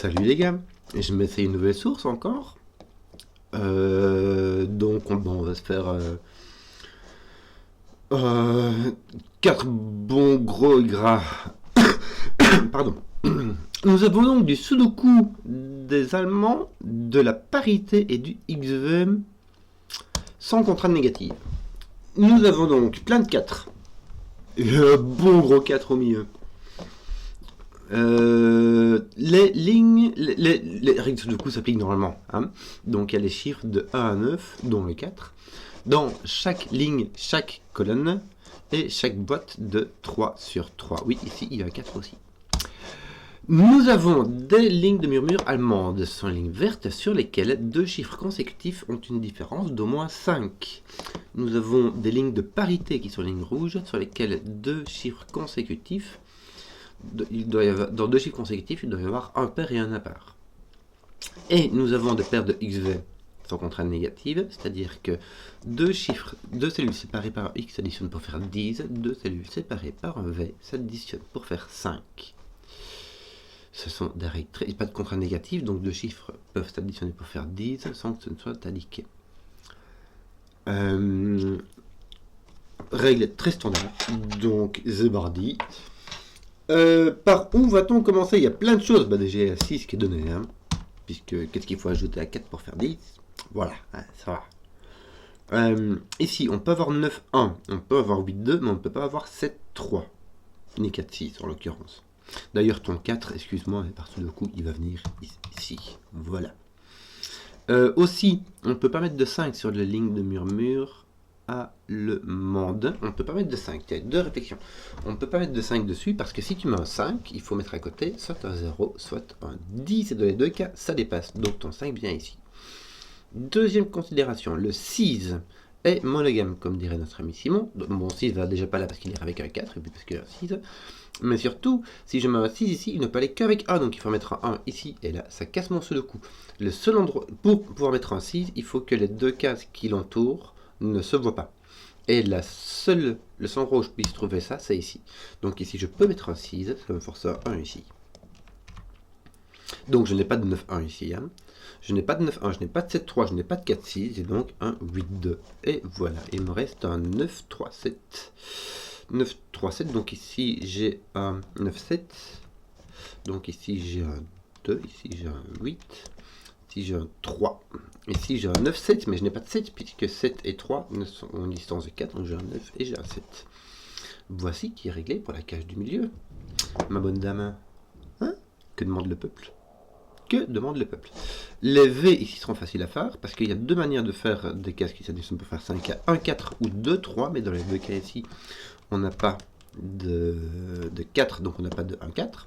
Salut les gars, je m'essaye une nouvelle source encore. Donc on va se faire 4 bons gros et gras. Pardon. Nous avons donc du Sudoku des Allemands, de la parité et du XVM sans contrainte négative. Nous avons donc plein de 4. Et un bon gros 4 au milieu. Les lignes, les règles de Sudoku s'appliquent normalement. Hein. Donc il y a les chiffres de 1 à 9, dont le 4, dans chaque ligne, chaque colonne, et chaque boîte de 3 sur 3. Oui, ici il y a un 4 aussi. Nous avons des lignes de murmure allemandes, ce sont les lignes vertes sur lesquelles deux chiffres consécutifs ont une différence d'au moins 5. Nous avons des lignes de parité qui sont les lignes rouges sur lesquelles deux chiffres consécutifs dans deux chiffres consécutifs, il doit y avoir un pair et un impair. Et nous avons des paires de XV sans contrainte négative, c'est-à-dire que deux cellules séparées par un X s'additionnent pour faire 10, deux cellules séparées par un V s'additionnent pour faire 5. Ce sont des règles pas de contrainte négative, donc deux chiffres peuvent s'additionner pour faire 10 sans que ce ne soit indiqué. Règle très standard, donc Zebardi. Par où va-t-on commencer? Il y a plein de choses. Déjà, il y a 6 qui est donné. Hein, puisque qu'est-ce qu'il faut ajouter à 4 pour faire 10? Voilà, ça va. Ici, on peut avoir 9, 1, on peut avoir 8, 2, mais on ne peut pas avoir 7, 3. Ni 4, 6 en l'occurrence. D'ailleurs, ton 4, excuse-moi, mais par tout le coup, il va venir ici. Voilà. Aussi, on ne peut pas mettre de 5 sur les lignes de murmure allemande. On ne peut pas mettre de 5. Il y a deux réflexions. On ne peut pas mettre de 5 dessus parce que si tu mets un 5, il faut mettre à côté soit un 0, soit un 10. Et dans les deux cas, ça dépasse. Donc ton 5 vient ici. Deuxième considération, le 6 est monogame, comme dirait notre ami Simon. Donc, mon 6 va déjà pas là parce qu'il ira avec un 4 et puis parce qu'il y a un 6. Mais surtout, si je mets un 6 ici, il ne peut aller qu'avec 1. Donc il faut mettre un 1 ici et là. Ça casse mon Sudoku. Le seul endroit, pour pouvoir mettre un 6, il faut que les deux cases qui l'entourent ne se voit pas. Et le seul endroit où je puisse trouver ça, c'est ici. Donc ici, je peux mettre un 6, ça me force un 1 ici. Donc je n'ai pas de 9, 1 ici. Hein. Je n'ai pas de 9, 1, je n'ai pas de 7, 3, je n'ai pas de 4, 6, j'ai donc un 8, 2. Et voilà, il me reste un 9, 3, 7. 9, 3, 7, donc ici j'ai un 9, 7. Donc ici j'ai un 2, ici j'ai un 8. Ici j'ai un 3, ici j'ai un 9, 7, mais je n'ai pas de 7, puisque 7 et 3 sont en distance de 4, donc j'ai un 9 et j'ai un 7. Voici qui est réglé pour la cage du milieu. Ma bonne dame, hein? Que demande le peuple? Que demande le peuple? Les V ici seront faciles à faire, parce qu'il y a deux manières de faire des cases qui s'additionnent pour faire 5 à 1, 4 ou 2, 3, mais dans les deux cas ici, on n'a pas de 4, donc on n'a pas de 1, 4.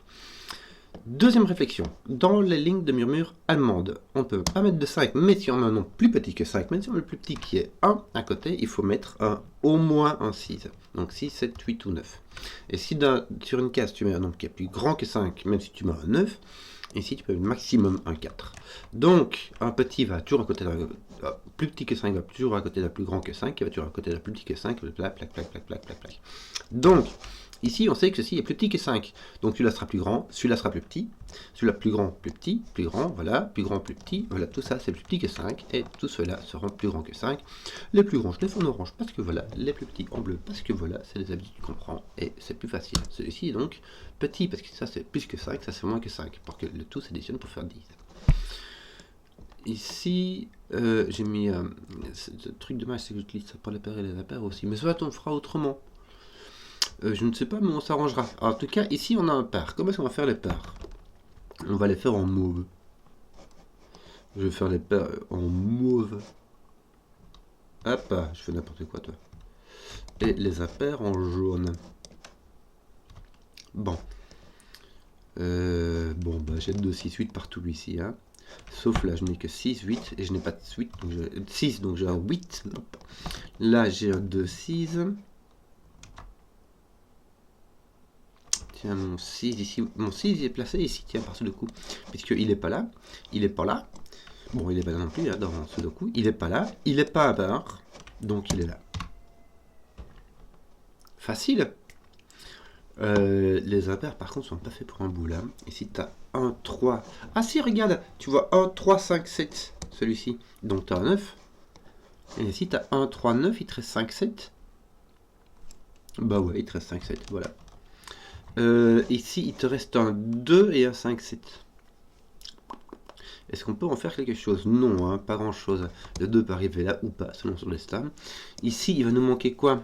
Deuxième réflexion, dans les lignes de murmure allemandes, on ne peut pas mettre de 5, mais si on a un nom plus petit que 5, même si on a le plus petit qui est 1 à côté, il faut mettre au moins un 6. Donc 6, 7, 8 ou 9. Et si sur une case tu mets un nombre qui est plus grand que 5, même si tu mets un 9, ici tu peux mettre maximum un 4. Donc un petit va toujours à côté d'un plus petit que 5, va toujours à côté d'un plus grand que 5, et va toujours à côté d'un plus petit que 5, plac, plac, plac, plac, plac, plac, plac. Donc, ici, on sait que ceci est plus petit que 5. Donc, celui-là sera plus grand, celui-là sera plus petit, celui-là plus grand, plus grand, voilà, plus grand, plus petit, voilà, tout ça c'est plus petit que 5, et tout cela seront plus grands que 5. Les plus grands, je les fais en orange parce que voilà, les plus petits en bleu parce que voilà, c'est les habitudes qu'on prend, et c'est plus facile. Celui-ci est donc petit parce que ça c'est plus que 5, ça c'est moins que 5, pour que le tout s'additionne pour faire 10. Ici, j'ai mis ce truc de match, c'est que j'utilise ça pour les paires et les impairs aussi, mais soit on fera autrement. Je ne sais pas, mais on s'arrangera. En tout cas, ici, on a un pair. Comment est-ce qu'on va faire les pairs? On va les faire en mauve. Je vais faire les pairs en mauve. Hop, je fais n'importe quoi, toi. Et les impairs en jaune. Bon. J'ai 2, 6, 8 partout ici. Hein. Sauf là, je n'ai que 6, 8. Et je n'ai pas de 8. Donc 6, donc j'ai un 8. Hop. Là, j'ai un 2, 6. Tiens, mon 6 ici, mon 6 est placé ici, tiens, par Sudoku, puisqu'il n'est pas là, il n'est pas là, bon, il n'est pas là non plus, hein, dans Sudoku, il n'est pas là, il n'est pas à part, donc il est là. Facile. Les impairs, par contre, sont pas faits pour un boule, hein. Ici, tu as 1, 3. Ah si, regarde, tu vois 1, 3, 5, 7, celui-ci. Donc tu as un 9. Et ici, tu as 1, 3, 9, il te reste 5, 7. Bah ouais, il te reste 5, 7, voilà. Ici, il te reste un 2 et un 5, 7. Est-ce qu'on peut en faire quelque chose? Non, hein, pas grand-chose. Le 2 peut arriver là ou pas, selon son destin. Ici, il va nous manquer quoi?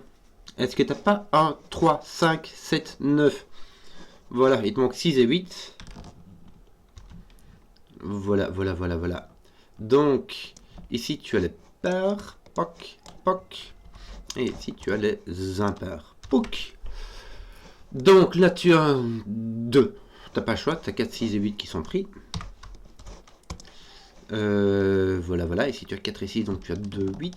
Est-ce que tu n'as pas 1, 3, 5, 7, 9? Voilà, il te manque 6 et 8. Voilà, voilà, voilà, voilà. Donc, ici, tu as les pairs. Poc, poc. Et ici, tu as les impairs. Poc. Donc, là, tu as 2. T'as pas le choix, tu as 4, 6 et 8 qui sont pris. Voilà, voilà. Ici, tu as 4 et 6, donc tu as 2, 8.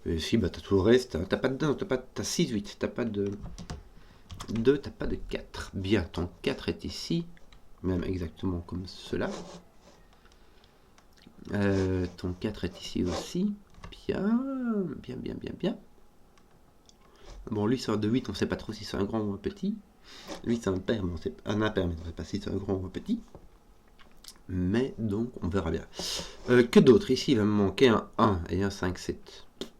Et ici, bah, tu as tout le reste. T'as pas de 2, t'as 6, 8. T'as pas de 2, t'as pas de 4. Bien, ton 4 est ici. Même exactement comme cela. Ton 4 est ici aussi. Bien, bien, bien, bien, bien. Bon, lui, c'est un 2-8, on ne sait pas trop si c'est un grand ou un petit. Lui, c'est un pair, mais on sait un impair, mais on ne sait pas si c'est un grand ou un petit. Mais donc, on verra bien. Que d'autre? Ici, il va me manquer un 1 et un 5-7.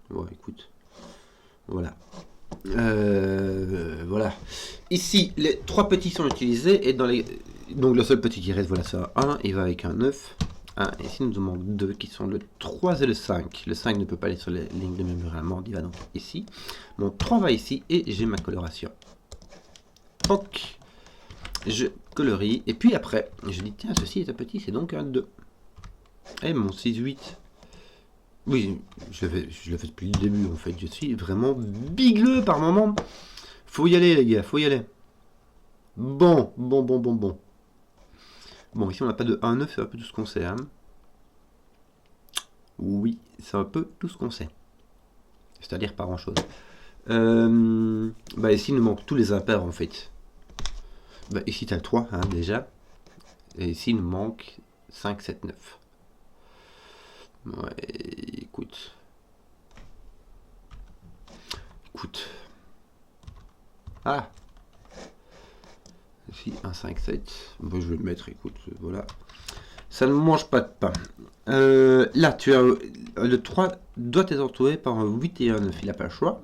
Bon, écoute. Voilà. Voilà. Ici, les 3 petits sont utilisés. Et dans les... Donc, le seul petit qui reste, voilà, c'est un 1. Il va avec un 9. 1. Et ici, nous en manque 2 qui sont le 3 et le 5. Le 5 ne peut pas aller sur les lignes de mémoire. Il va donc ici. Mon 3 va ici. Et j'ai ma coloration. Ok. Je colorie. Et puis après, je dis, tiens, ceci est un petit, c'est donc un 2. Et mon 6-8. Oui, je le fais depuis le début, en fait. Je suis vraiment bigleux par moment. Faut y aller, les gars, faut y aller. Bon. Bon, ici, on n'a pas de 1-9, c'est un peu tout ce qu'on sait. Hein. Oui, c'est un peu tout ce qu'on sait. C'est-à-dire pas grand-chose. Bah ici, il nous manque tous les impairs, en fait. Bah, ici, tu as le 3, hein, déjà. Et ici, il nous manque 5, 7, 9. Ouais, écoute. Ah! Ici, un 5, 7. Bon, je vais le mettre, écoute, voilà. Ça ne mange pas de pain. Là, tu as le 3 doit être entouré par un 8 et un 9. Il n'a pas le choix.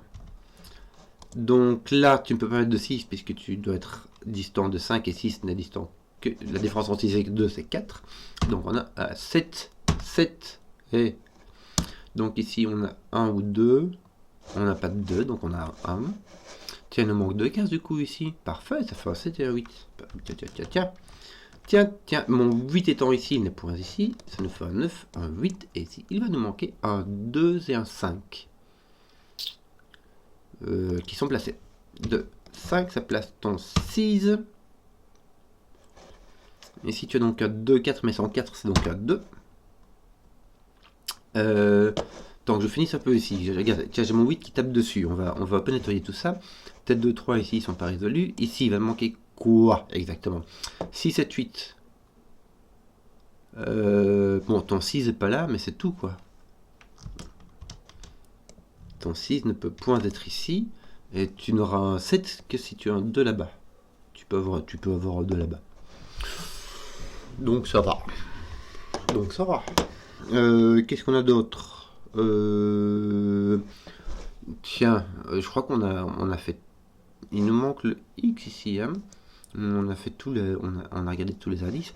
Donc là, tu ne peux pas mettre de 6 puisque tu dois être distant de 5 et 6 n'est distant que... La différence entre 6 et 2, c'est 4. Donc on a 7, 7 et... Donc ici, on a 1 ou 2. On n'a pas de 2, donc on a 1. Tiens, il nous manque 2 cases du coup ici. Parfait, ça fait un 7 et un 8. Tiens, mon 8 étant ici, il n'est point ici. Ça nous fait un 9, un 8. Et ici, il va nous manquer un 2 et un 5. Qui sont placés. 2, 5, ça place ton 6. Ici, tu as donc un 2, 4, mais sans 4, c'est donc un 2. Donc je finisse un peu ici. Regarde, tiens, j'ai mon 8 qui tape dessus. On va un peu nettoyer tout ça. Peut-être 2, 3 ici, ils sont pas résolus. Ici, il va me manquer quoi exactement? 6, 7, 8. Bon, ton 6 n'est pas là, mais c'est tout, quoi. Ton 6 ne peut point être ici. Et tu n'auras un 7 que si tu as un 2 là-bas. Tu peux avoir un 2 là-bas. Donc ça va. Qu'est-ce qu'on a d'autre? Tiens, je crois qu'on a fait... Il nous manque le X ici. Hein. On a fait on a regardé tous les indices.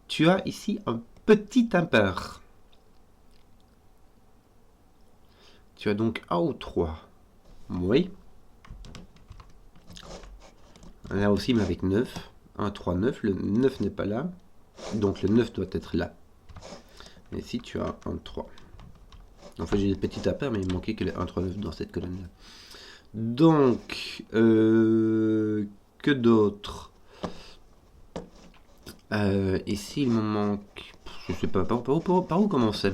Tu as ici un petit impair. Tu as donc 1 ou 3. Oui. Là aussi, mais avec 9. 1, 3, 9. Le 9 n'est pas là. Donc le 9 doit être là. Et ici, tu as 1, 3. En fait, j'ai des petits impairs, mais il manquait que les 1, 3, 9 dans cette colonne-là. Donc, que d'autre? Ici, il me manque... Je sais pas, par où commencer?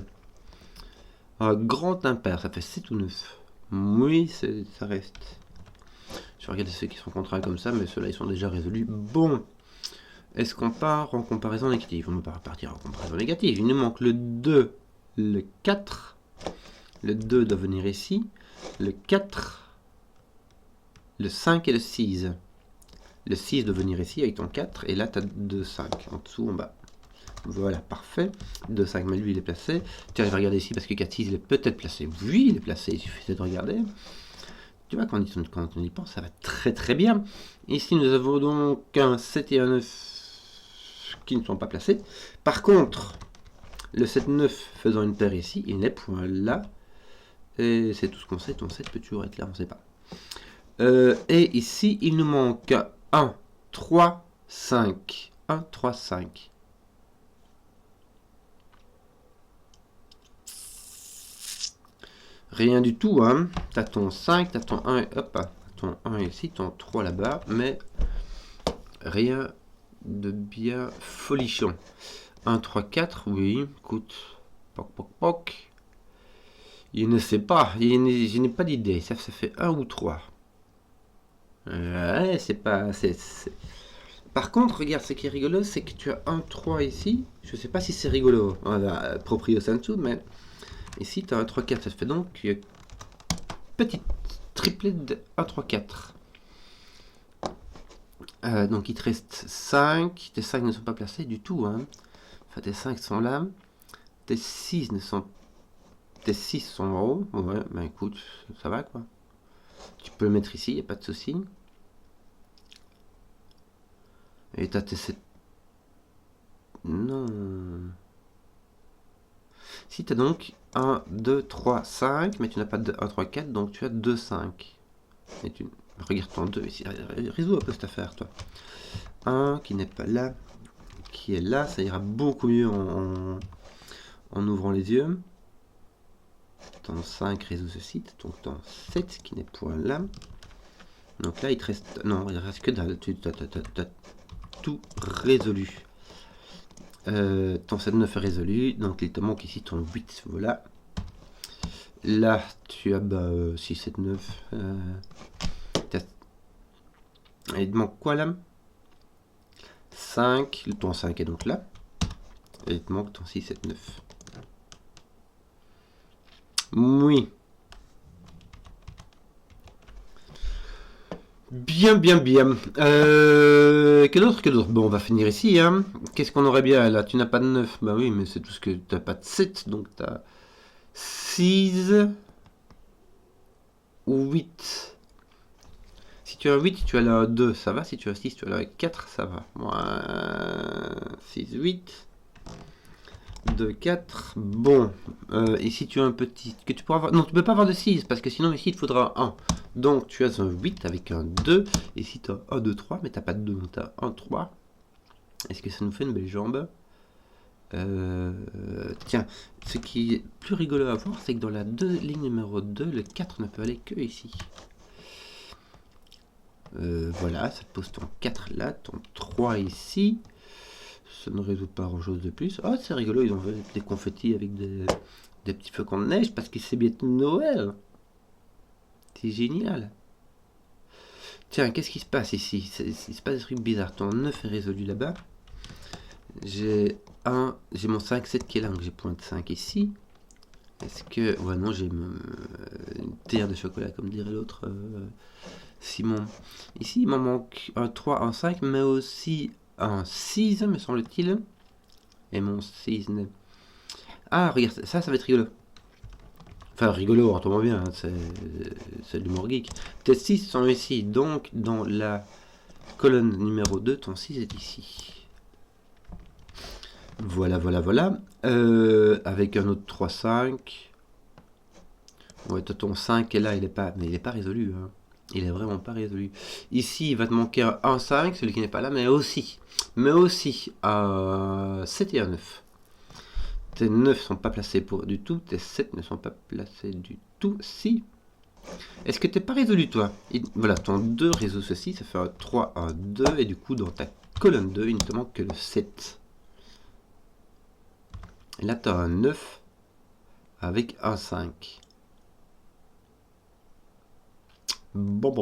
Un grand impair, ça fait 7 ou 9. Oui, ça reste. Je vais regarder ceux qui sont contraints comme ça, mais ceux-là, ils sont déjà résolus. Bon, est-ce qu'on part en comparaison négative? On ne peut pas partir en comparaison négative. Il nous manque le 2, le 4. Le 2 doit venir ici. Le 4, le 5 et le 6. Le 6 de venir ici avec ton 4. Et là, tu as 2, 5 en dessous, en bas. Voilà, parfait. 2, 5, mais lui, il est placé. Tiens, je vais regarder ici parce que 4, 6, il est peut-être placé. Oui, il est placé. Il suffisait de regarder. Tu vois, quand on y pense, ça va très très bien. Ici, nous avons donc un 7 et un 9 qui ne sont pas placés. Par contre, le 7, 9 faisant une paire ici, il n'est point là. Et c'est tout ce qu'on sait. Ton 7 peut toujours être là, on ne sait pas. Et ici, il nous manque 1, 3, 5. 1, 3, 5. Rien du tout, hein. T'as ton 5, t'as ton 1, hop, ton 1 ici, ton 3 là-bas, mais rien de bien folichon. 1, 3, 4, oui, écoute, poc, poc, poc. Il ne sait pas, je n'ai pas d'idée, ça fait 1 ou 3. Ouais, c'est pas... Par contre, regarde, ce qui est rigolo, c'est que tu as 1, 3 ici. Je sais pas si c'est rigolo, voilà, proprio sensu, mais ici tu as 1, 3, 4, ça fait donc petite triplet de 1, 3, 4. Donc il te reste 5. Tes 5 ne sont pas placés du tout, hein. Enfin, tes 5 sont là. Tes 6 ne sont... Tes 6 sont en haut. Ouais, ben écoute, ça va quoi. Tu peux le mettre ici, il n'y a pas de souci. Et t'as tes 7... Non. Si t'as donc 1, 2, 3, 5, mais tu n'as pas de 1, 3, 4, donc tu as 2, 5. Et tu... Regarde ton 2 ici, résous un peu cette affaire, toi. 1 qui n'est pas là, qui est là, ça ira beaucoup mieux en ouvrant les yeux. Ton 5 résout ceci, donc ton 7 qui n'est point là. Donc là, il te reste... Non, il ne reste que dalle, tu as tout résolu. Ton 7, 9 est résolu, donc il te manque ici ton 8, voilà. Là, tu as 6, 7, 9. Il te manque quoi là? 5, ton 5 est donc là. Et il te manque ton 6, 7, 9. Oui. Bien, bien, bien. Que d'autre? Bon, on va finir ici. Hein. Qu'est-ce qu'on aurait bien là? Tu n'as pas de 9. Bah oui, mais c'est tout ce que... Tu n'as pas de 7, donc tu as 6 ou 8. Si tu as 8, tu as là 2, ça va. Si tu as 6, tu as là 4, ça va. Moi, 6, 8. 2, 4. Bon. Ici, tu as un petit... que tu pourras avoir... Non, tu ne peux pas avoir de 6, parce que sinon, ici, il te faudra 1. Donc, tu as un 8 avec un 2. Ici, tu as 1, 2, 3, mais tu n'as pas de 2, donc tu as 1, 3. Est-ce que ça nous fait une belle jambe? Tiens, ce qui est plus rigolo à voir, c'est que dans la ligne numéro 2, le 4 ne peut aller que ici. Voilà, ça te pose ton 4 là, ton 3 ici. Ça ne résout pas grand chose de plus. Oh, c'est rigolo, ils ont fait des confettis avec des petits flocons de neige parce que c'est bientôt Noël. C'est génial. Tiens, qu'est-ce qui se passe ici? Il se passe des trucs bizarres. Ton 9 est résolu là-bas. J'ai mon 5, 7 qui est là, donc j'ai point de 5 ici. Est-ce que... Ouais, non, j'ai une terre de chocolat, comme dirait l'autre Simon. Ici, il m'en manque un 3, un 5, mais aussi un 6, me semble-t-il. Et mon 6 n'est... Ah, regarde, ça va être rigolo. Enfin, rigolo, entends-moi bien, hein, c'est de l'humour geek. Tes 6 sont ici, donc dans la colonne numéro 2, ton 6 est ici. Voilà, voilà, voilà. Avec un autre 3, 5. Ouais, ton 5 est là, il est pas, mais il n'est pas résolu. Hein. Il est vraiment pas résolu. Ici, il va te manquer un 1, 5, celui qui n'est pas là, mais aussi un 7 et un 9. Tes 9 sont pas placés du tout, tes 7 ne sont pas placés du tout. Si. Est-ce que t'es pas résolu, toi? Voilà, ton 2 résout ceci, ça fait un 3, un 2, et du coup, dans ta colonne 2, il ne te manque que le 7. Et là, tu as un 9 avec un 5. Bon.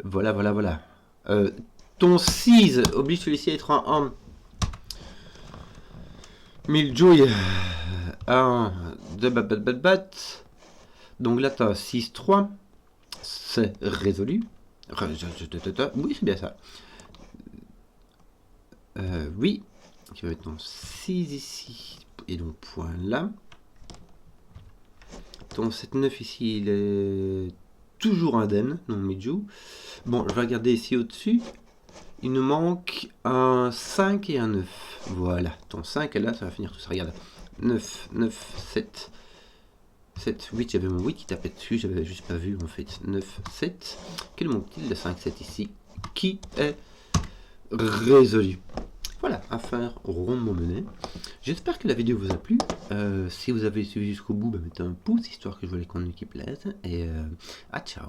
Voilà, voilà, voilà. Ton 6 oblige celui-ci à être un 1. Miljoy. 1, 2, bat. Donc là, tu as 6, 3. C'est résolu. Oui, c'est bien ça. Oui, qui va être dans 6 ici, et donc point là. Ton 7-9 ici, il est toujours indemne, non Midju. Bon, je vais regarder ici au-dessus. Il nous manque un 5 et un 9. Voilà, ton 5 est là, ça va finir tout ça. Regarde, 9, 9, 7, 7, 8. J'avais mon 8 qui tapait dessus, j'avais juste pas vu en fait. 9, 7. Quel manque-t-il de 5, 7 ici qui est résolu. Voilà, affaire rondement menée. J'espère que la vidéo vous a plu. Si vous avez suivi jusqu'au bout, mettez un pouce, histoire que je vois les contenus qui plaisent. Et ciao.